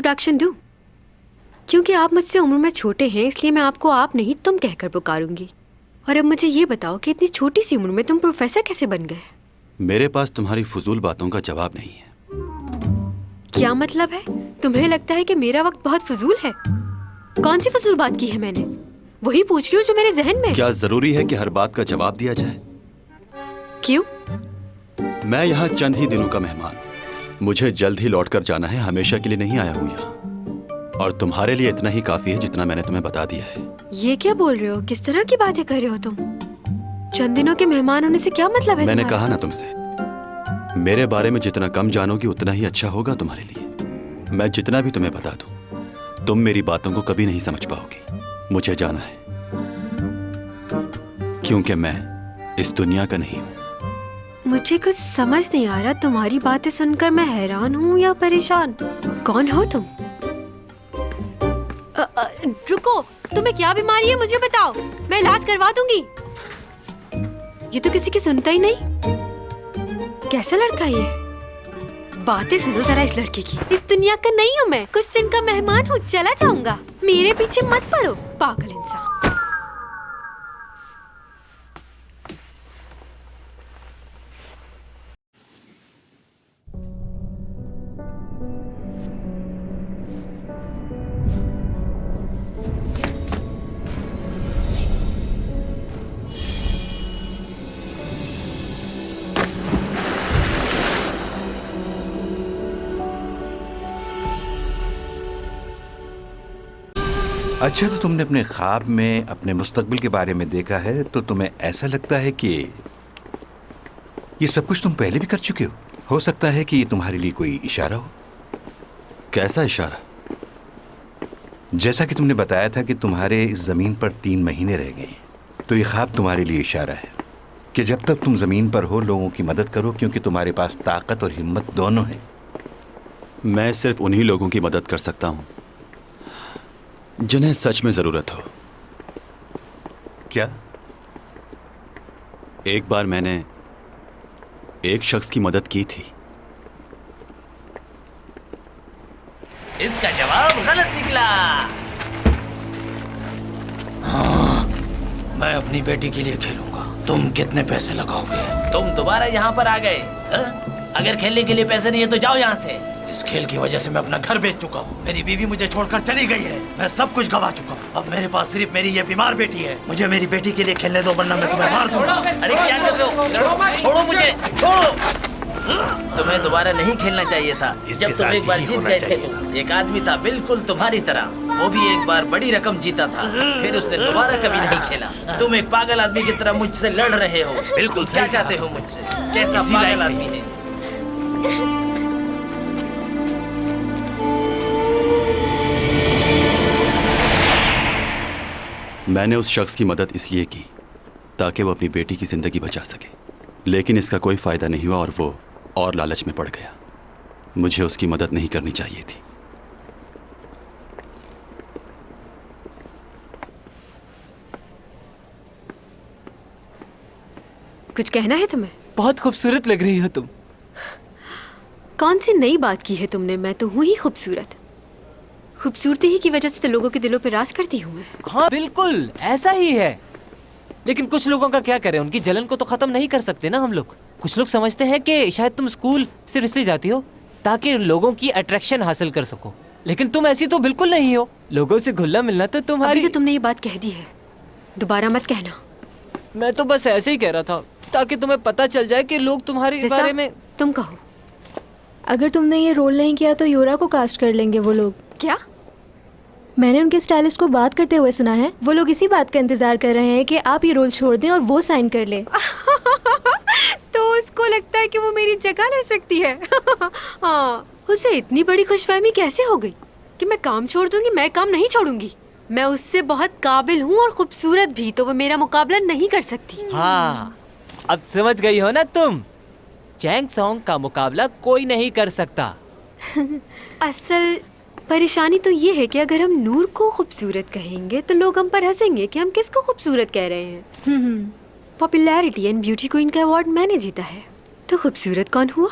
Introduction दूं? क्योंकि आप मुझसे उम्र में छोटे हैं इसलिए मैं आपको आप नहीं तुम कहकर पुकारूंगी। और अब मुझे ये बताओ कि इतनी छोटी सी उम्र में तुम प्रोफेसर कैसे बन गए? मेरे पास तुम्हारी फजूल बातों का जवाब नहीं है। क्या मतलब है? तुम्हें लगता है कि मेरा वक्त बहुत फजूल है? कौन सी फजूल बात की है मैंने? वही पूछ रही हूँ जो मेरे जहन में। क्या जरूरी है कि हर बात का जवाब दिया जाए? क्यों? मैं यहाँ चंद ही दिनों का मेहमान, मुझे जल्द ही लौट कर जाना है, हमेशा के लिए नहीं आया हूँ यहाँ। और तुम्हारे लिए इतना ही काफी है जितना मैंने तुम्हें बता दिया है। ये क्या बोल रहे हो? किस तरह की बातें कर रहे हो तुम? चंद दिनों के मेहमान होने से क्या मतलब है? मैंने कहा ना तुमसे, मेरे बारे में जितना कम जानोगी उतना ही अच्छा होगा तुम्हारे लिए। मैं जितना भी तुम्हें बता दूं, तुम मेरी बातों को कभी नहीं समझ पाओगी। मुझे जाना है क्योंकि मैं इस दुनिया का नहीं हूं। मुझे कुछ समझ नहीं आ रहा। तुम्हारी बातें सुनकर मैं हैरान हूँ या परेशान। कौन हो तुम? रुको, तुम्हें क्या बीमारी है मुझे बताओ, मैं इलाज करवा दूंगी। ये तो किसी की सुनता ही नहीं। कैसा लड़का ये? बातें सुनो जरा इस लड़के की। इस दुनिया का नहीं हूँ मैं, कुछ दिन का मेहमान हूँ, चला जाऊंगा। मेरे पीछे मत पड़ो, पागल इंसान। अच्छा, तो तुमने अपने ख्वाब में अपने मुस्तकबिल के बारे में देखा है, तो तुम्हें ऐसा लगता है कि ये सब कुछ तुम पहले भी कर चुके हो? हो सकता है कि ये तुम्हारे लिए कोई इशारा हो। कैसा इशारा? जैसा कि तुमने बताया था कि तुम्हारे इस जमीन पर 3 महीने रह गए, तो ये ख्वाब तुम्हारे लिए इशारा है कि जब तक तुम जमीन पर हो लोगों की मदद करो, क्योंकि तुम्हारे पास ताकत और हिम्मत दोनों है। मैं सिर्फ उन्हीं लोगों की मदद कर सकता हूं जिन्हें सच में जरूरत हो। क्या? एक बार मैंने एक शख्स की मदद की थी। इसका जवाब गलत निकला। हाँ, मैं अपनी बेटी के लिए खेलूंगा। तुम कितने पैसे लगाओगे? तुम दोबारा यहाँ पर आ गए? अगर खेलने के लिए पैसे नहीं है तो जाओ यहाँ से। इस खेल की वजह से मैं अपना घर बेच चुका हूँ। मेरी बीवी मुझे छोड़कर चली गई है। मैं सब कुछ गवा चुका हूँ। अब मेरे पास सिर्फ मेरी ये बीमार बेटी है। मुझे मेरी बेटी के लिए खेलने दो, वरना मैं तुम्हें मार दूंगा। अरे क्या कर रहे हो? छोड़ो मुझे, छोड़ो। तुम्हें दोबारा नहीं खेलना चाहिए था। जब तुम एक बार जीत गए थे तो एक आदमी था बिल्कुल तुम्हारी तरह, वो भी एक बार बड़ी रकम जीता था, फिर उसने दोबारा कभी नहीं खेला। तुम एक पागल आदमी की तरह मुझसे लड़ रहे हो। बिल्कुल क्या चाहते हो मुझसे? कैसा पागल आदमी है? मैंने उस शख्स की मदद इसलिए की ताकि वो अपनी बेटी की जिंदगी बचा सके, लेकिन इसका कोई फायदा नहीं हुआ और वो और लालच में पड़ गया। मुझे उसकी मदद नहीं करनी चाहिए थी। कुछ कहना है तुम्हें? बहुत खूबसूरत लग रही हो तुम। कौन सी नई बात की है तुमने? मैं तो हूँ ही खूबसूरत। खूबसूरती ही की वजह से तो लोगों के दिलों पे राज करती हूँ मैं। हाँ बिल्कुल ऐसा ही है, लेकिन कुछ लोगों का क्या करें, उनकी जलन को तो खत्म नहीं कर सकते ना हम लोग। कुछ लोग समझते हैं कि शायद तुम स्कूल सिर्फ इसलिए जाती हो ताकि लोगों की अट्रैक्शन हासिल कर सको, लेकिन तुम ऐसी तो बिल्कुल नहीं हो। लोगों से घुलना मिलना तो तुम्हारी। अभी तो तुमने ये बात कह दी है, दोबारा मत कहना। मैं तो बस ऐसे ही कह रहा था ताकि तुम्हें पता चल जाए कि लोग तुम्हारे बारे में। तुम कहो। अगर तुमने ये रोल नहीं किया तो योरा को कास्ट कर लेंगे वो लोग। क्या? मैंने उनके स्टाइलिस्ट को बात करते हुए सुना है। वो लोग इसी बात का इंतजार कर रहे हैं कि आप ये रोल छोड़ दें और वो साइन कर ले। तो उसको लगता है कि वो मेरी जगह ले सकती है। हाँ, उसे इतनी बड़ी खुशफहमी कैसे हो गई कि मैं काम छोड़ दूंगी? मैं काम नहीं छोड़ूंगी। मैं उससे बहुत काबिल हूँ और खूबसूरत भी, तो वो मेरा मुकाबला नहीं कर सकती। हाँ, अब समझ गई हो ना तुम। चैंग सॉन्ग का मुकाबला कोई नहीं कर सकता। असल परेशानी तो ये है कि अगर हम नूर को खूबसूरत कहेंगे तो लोग हम पर हंसेंगे कि हम किसको खूबसूरत कह रहे हैं। पॉपुलैरिटी एंड ब्यूटी क्वीन का अवार्ड मैंने जीता है, तो खूबसूरत कौन हुआ?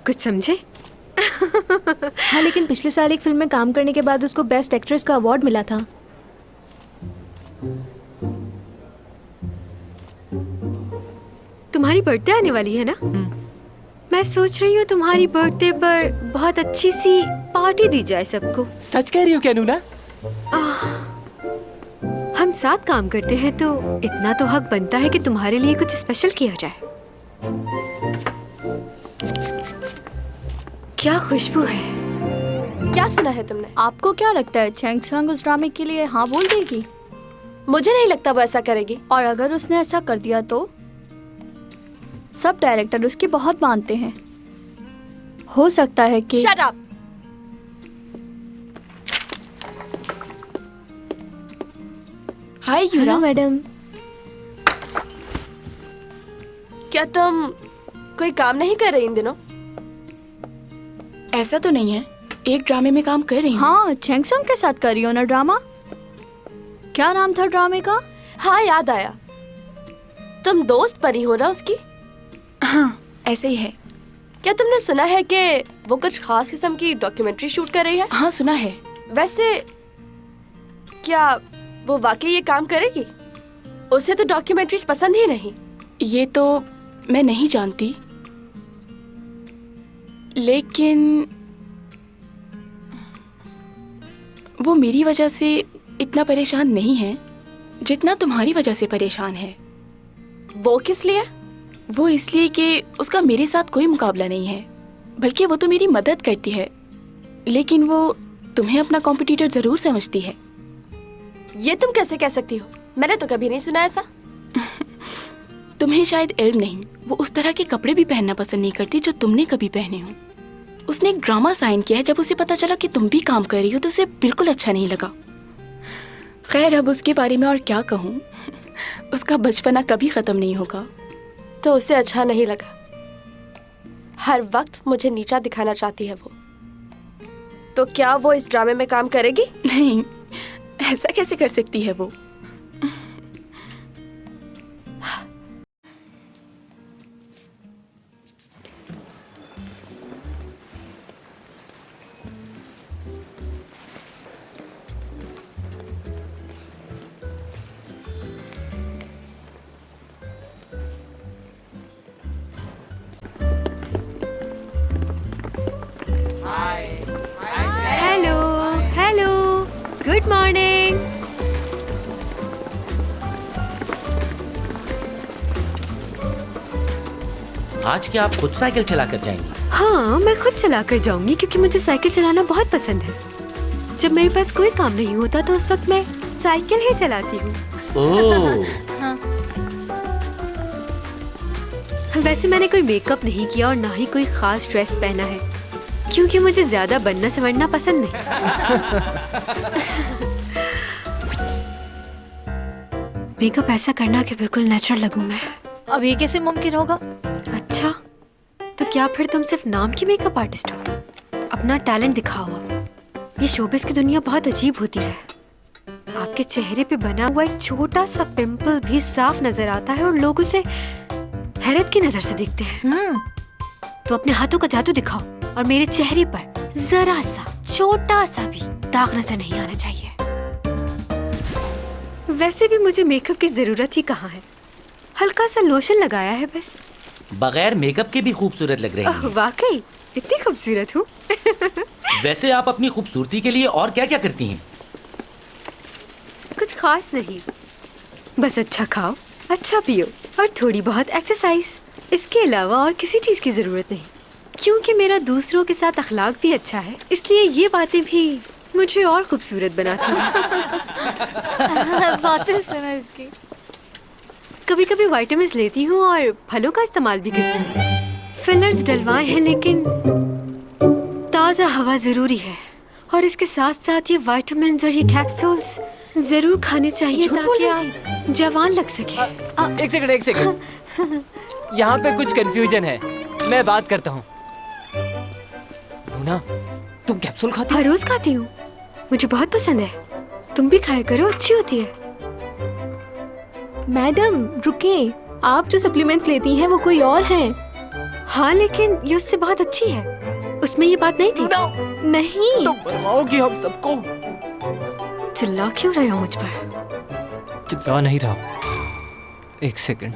कुछ समझे? हाँ, लेकिन पिछले साल एक फिल्म में काम करने के बाद उसको बेस्ट एक्ट्रेस का अवार्ड मिला था। तुम्हारी बर्थडे आने वाली है ना? मैं सोच रही हूँ तुम्हारी बर्थडे पर बहुत अच्छी सी पार्टी दी जाए सबको। सच कह रही हो क्या नूना? हम साथ काम करते हैं तो इतना तो हक बनता है कि तुम्हारे लिए कुछ स्पेशल किया जाए। क्या खुशबू है। क्या सुना है तुमने? आपको क्या लगता है चैंग सांग उस ड्रामे के लिए हाँ बोल देगी? मुझे नहीं लगता वो ऐसा करेगी। और अगर उसने ऐसा कर दिया तो सब डायरेक्टर उसकी बहुत मानते हैं। हो सकता है कि Shut up! Hi hello madam. क्या तुम कोई काम नहीं कर रही इन दिनों? ऐसा तो नहीं है, एक ड्रामे में काम कर रही हूँ। हाँ, चैंग सांग के साथ कर रही हो ना ड्रामा? क्या नाम था ड्रामे का? हाँ याद आया, तुम दोस्त परी हो ना उसकी? हाँ ऐसे ही है। क्या तुमने सुना है कि वो कुछ खास किस्म की डॉक्यूमेंट्री शूट कर रही है? हाँ सुना है। वैसे क्या वो वाकई ये काम करेगी? उसे तो डॉक्यूमेंट्रीज पसंद ही नहीं। ये तो मैं नहीं जानती, लेकिन वो मेरी वजह से इतना परेशान नहीं है जितना तुम्हारी वजह से परेशान है। वो किस लिए? वो इसलिए कि उसका मेरे साथ कोई मुकाबला नहीं है, बल्कि वो तो मेरी मदद करती है, लेकिन वो तुम्हें अपना कॉम्पिटिटर जरूर समझती है। ये तुम कैसे कह सकती हो? मैंने तो कभी नहीं सुना ऐसा। तुम्हें शायद इल्म नहीं, वो उस तरह के कपड़े भी पहनना पसंद नहीं करती जो तुमने कभी पहने हो। उसने एक ड्रामा साइन किया है, जब उसे पता चला कि तुम भी काम कर रही हो तो उसे बिल्कुल अच्छा नहीं लगा। खैर अब उसके बारे में और क्या कहूँ, उसका बचपना कभी खत्म नहीं होगा। तो उसे अच्छा नहीं लगा। हर वक्त मुझे नीचा दिखाना चाहती है वो। तो क्या वो इस ड्रामे में काम करेगी? नहीं, ऐसा कैसे कर सकती है वो? Hello hello, good morning. आज क्या आप खुद साइकिल चला कर जाएंगी? हाँ, मैं खुद चला कर जाऊंगी क्योंकि मुझे साइकिल चलाना बहुत पसंद है। जब मेरे पास कोई काम नहीं होता तो उस वक्त मैं साइकिल ही चलाती हूँ। ओह, वैसे मैंने कोई मेकअप नहीं किया और ना ही कोई खास ड्रेस पहना है क्योंकि मुझे ज्यादा बनना संवरना पसंद नहीं। मेकअप ऐसा करना कि बिल्कुल नेचुरल लगूं मैं। अब ये कैसे मुमकिन होगा? अच्छा, तो क्या फिर तुम सिर्फ नाम की मेकअप आर्टिस्ट हो? अपना टैलेंट दिखाओ अब। ये शोबिस की दुनिया बहुत अजीब होती है। आपके चेहरे पे बना हुआ एक छोटा सा पिंपल भी साफ नजर आता है और लोग उसे हैरत की नजर से देखते हैं। तो अपने हाथों का जादू दिखाओ और मेरे चेहरे पर जरा सा छोटा सा भी दाग नजर नहीं आना चाहिए। वैसे भी मुझे मेकअप की जरूरत ही कहाँ है, हल्का सा लोशन लगाया है बस। बगैर मेकअप के भी खूबसूरत लग रही ओह, हैं। वाकई इतनी खूबसूरत हूँ। वैसे आप अपनी खूबसूरती के लिए और क्या क्या करती हैं? कुछ खास नहीं, बस अच्छा खाओ, अच्छा पियो और थोड़ी बहुत एक्सरसाइज। इसके अलावा और किसी चीज की जरूरत नहीं, क्योंकि मेरा दूसरों के साथ अखलाक भी अच्छा है, इसलिए ये बातें भी मुझे और खूबसूरत बनाती हैं। बातें सुनो इसकी। कभी कभी विटामिन्स लेती हूँ और फलों का इस्तेमाल भी करती हूँ। फिलर्स डलवाए हैं लेकिन ताज़ा हवा जरूरी है और इसके साथ साथ ये विटामिन्स और ये कैप्सूल्स जरूर खाने चाहिए ताकि आप जवान लग सके। एक सेकंड। यहाँ पे कुछ कंफ्यूजन है, मैं बात करता हूँ। नूना, तुम कैप्सूल खाती हो? हर रोज खाती हूँ, मुझे बहुत पसंद है। तुम भी खाया करो, अच्छी होती है। मैडम रुकिए, आप जो सप्लीमेंट्स लेती हैं वो कोई और हैं। हाँ, लेकिन ये उससे बहुत अच्छी है। उसमें ये बात नहीं थी? नहीं। तुम मरवाओगी हम सबको। चिल्ला क्यों रहे हो मुझ पर? चिल्ला नहीं रहा। एक सेकंड।